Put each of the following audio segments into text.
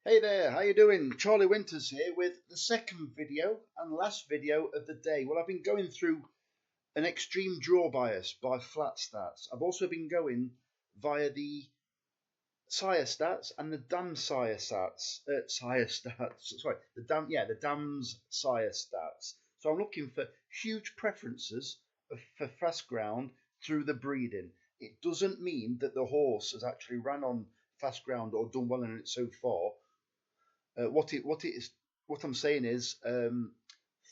Hey there, how you doing? Charlie Winters here with the second video and last video of the day. Well, I've been going through an extreme draw bias by flat stats. I've also been going via the sire stats and the dam sire stats. Sorry, the dam's sire stats. So I'm looking for huge preferences for fast ground through the breeding. It doesn't mean that the horse has actually ran on fast ground or done well in it so far. What I'm saying is,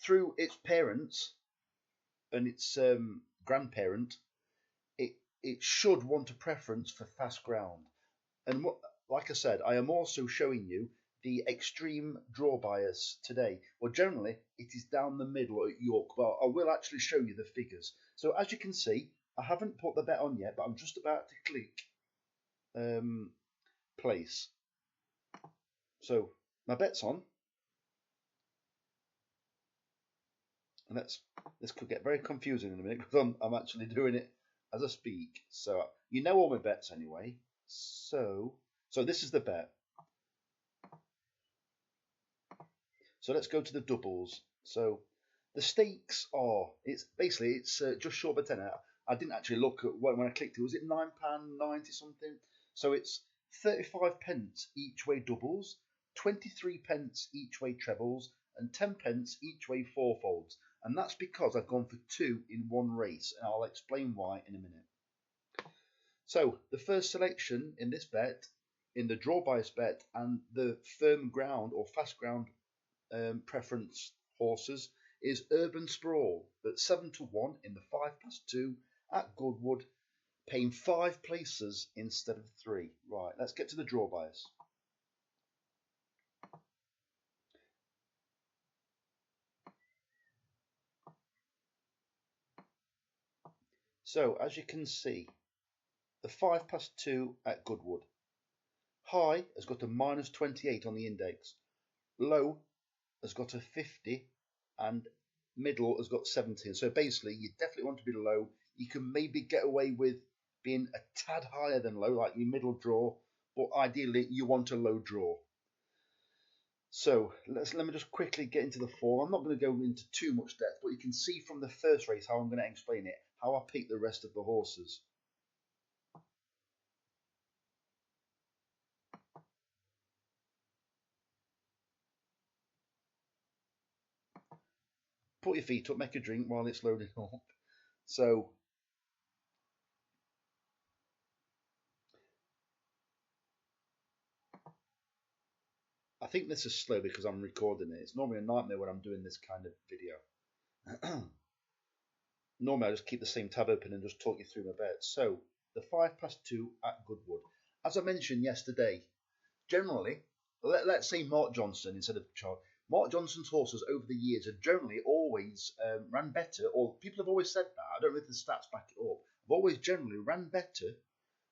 through its parents and its grandparent, it should want a preference for fast ground. And like I said, I am also showing you the extreme draw bias today. Well, generally it is down the middle at York, but I will actually show you the figures. So as you can see, I haven't put the bet on yet, but I'm just about to click place. So my bet's on. And this could get very confusing in a minute because I'm actually doing it as I speak. So you know all my bets anyway. So this is the bet. So let's go to the doubles. So the stakes are it's just short of 10. I didn't actually look at when I clicked it. Was it £9.90 something? So it's 35 pence each way doubles, 23 pence each way trebles, and 10 pence each way fourfolds. And that's because I've gone for two in one race, and I'll explain why in a minute. So the first selection in this bet, in the draw bias bet, and the firm ground or fast ground preference horses is Urban Sprawl at 7-1 in the 5+2 at Goodwood, paying 5 places instead of 3. Right, let's get to the draw bias. So as you can see, the 5+2 at Goodwood. High has got a -28 on the index. Low has got a 50 and middle has got 17. So basically you definitely want to be low. You can maybe get away with being a tad higher than low, like your middle draw, but ideally you want a low draw. So let me just quickly get into the form. I'm not going to go into too much depth, but you can see from the first race how I'm going to explain it, how I pick the rest of the horses. Put your feet up, make a drink while it's loading up. So I think this is slow because I'm recording it. It's normally a nightmare when I'm doing this kind of video. Normally I just keep the same tab open and just talk you through my bets. So the 5+2 at Goodwood. As I mentioned yesterday, generally, let's say Mark Johnson instead of Charles. Mark Johnson's horses over the years have generally always ran better, or people have always said that. I don't know if the stats back it up. Have always generally ran better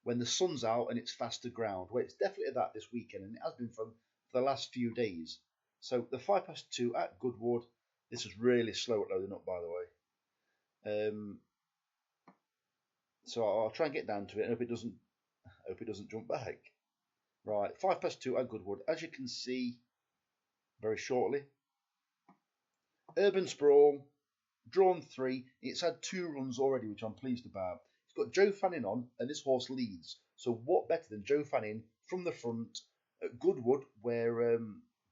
when the sun's out and it's faster ground. Well, it's definitely that this weekend, and it has been for the last few days. So the 5+2 at Goodwood. This is really slow at loading up, by the way. So I'll try and get down to it and hope it doesn't jump back. Right, 5+2 at Goodwood. As you can see very shortly, Urban Sprawl, drawn 3. It's had 2 runs already, which I'm pleased about. It's got Joe Fanning on, and this horse leads. So what better than Joe Fanning from the front at Goodwood, where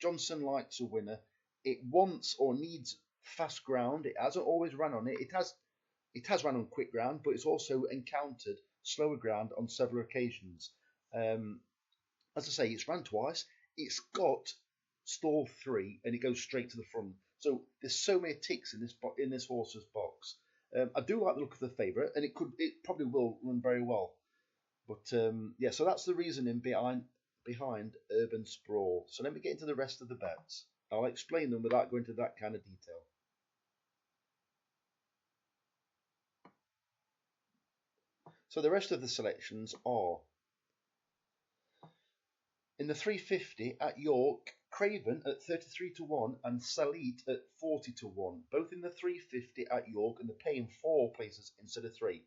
Johnson likes a winner. It wants or needs fast ground. It hasn't always run on it. It has run on quick ground, but it's also encountered slower ground on several occasions. As I say, it's ran twice. It's got stall 3, and it goes straight to the front. So there's so many ticks in this horse's box. I do like the look of the favourite, and it probably will run very well. But yeah, so that's the reasoning behind Urban Sprawl. So let me get into the rest of the bets. I'll explain them without going into that kind of detail. So the rest of the selections are in the 350 at York, Craven at 33-1 and Salit at 40-1. Both in the 350 at York, and they're paying 4 places instead of 3.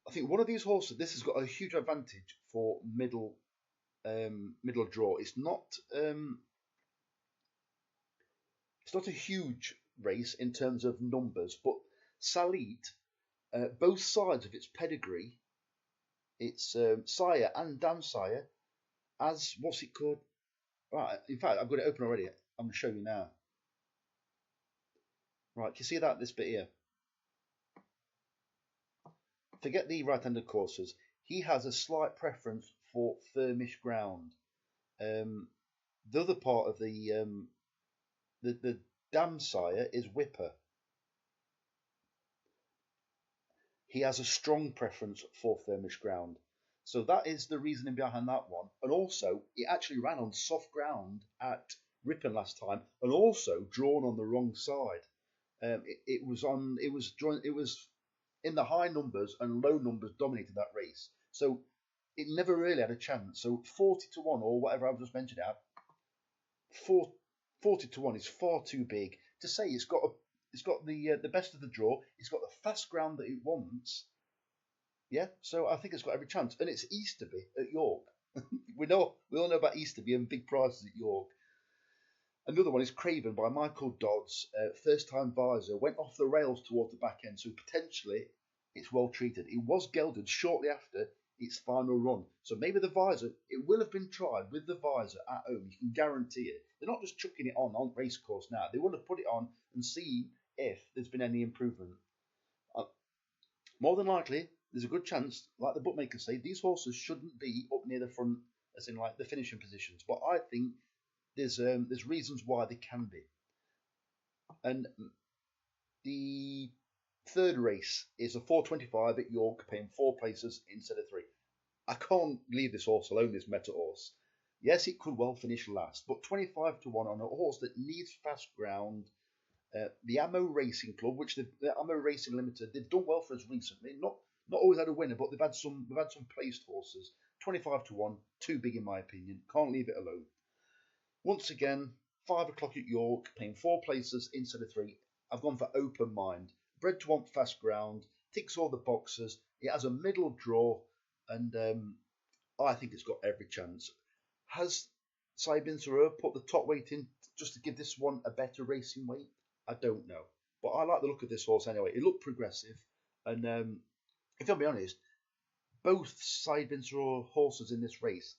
I think one of these horses, this has got a huge advantage for middle middle draw. It's not a huge race in terms of numbers, but Salit, both sides of its pedigree, its sire and dam sire, as what's it called? Right, in fact, I've got it open already. I'm going to show you now. Right, can you see that, this bit here? Forget the right-handed coursers. He has a slight preference for firmish ground. The other part of the dam sire is Whipper. He has a strong preference for firmish ground. So that is the reasoning behind that one. And also, it actually ran on soft ground at Ripon last time, and also drawn on the wrong side. It was in the high numbers and low numbers dominated that race. So it never really had a chance. So 40 to 1 or whatever I've just mentioned out, 40 to 1 is far too big to say it's got the best of the draw. It's got the fast ground that it wants. Yeah, so I think it's got every chance. And it's Easterby at York. we all know about Easterby and big prices at York. Another one is Craven by Michael Dodds. First time visor went off the rails towards the back end, so potentially it's well treated. It was gelded shortly after its final run, so maybe the visor, it will have been tried with the visor at home. You can guarantee it. They're not just chucking it on race course now. They will have put it on and see if there's been any improvement. More than likely, there's a good chance, like the bookmakers say, these horses shouldn't be up near the front, as in like the finishing positions. But I think there's reasons why they can be. And the third race is a 425 at York, paying 4 places instead of 3. I can't leave this horse alone, this Meta horse. Yes, it could well finish last, but 25 to 1 on a horse that needs fast ground. The Ammo Racing Club, which the Ammo Racing Limited, they've done well for us recently. Not always had a winner, but we've had some placed horses. 25 to 1, too big in my opinion. Can't leave it alone. Once again, 5 o'clock at York, paying 4 places instead of 3. I've gone for Open Mind. Bred to want fast ground, ticks all the boxes. It has a middle draw, and I think it's got every chance. Has Saibin Sarur put the top weight in just to give this one a better racing weight? I don't know. But I like the look of this horse anyway. It looked progressive. And if I'll be honest, both Saibin Sarur horses in this race,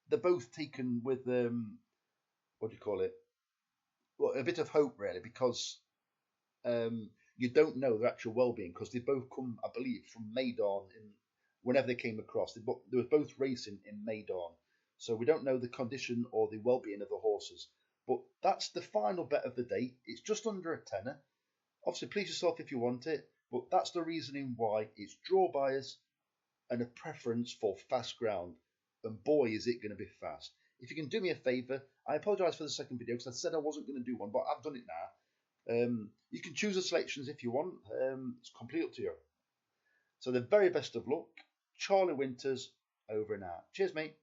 they're both taken with, what do you call it? Well, a bit of hope, really, because you don't know their actual well-being, because they both come, I believe, from Maidan whenever they came across. They were both racing in Maidan. So we don't know the condition or the well-being of the horses. But that's the final bet of the day. It's just under a tenner. Obviously, please yourself if you want it. But that's the reasoning why it's draw bias and a preference for fast ground. And boy, is it going to be fast. If you can do me a favour, I apologise for the second video because I said I wasn't going to do one, but I've done it now. You can choose the selections if you want. It's completely up to you. So the very best of luck. Charlie Winters, over and out. Cheers, mate.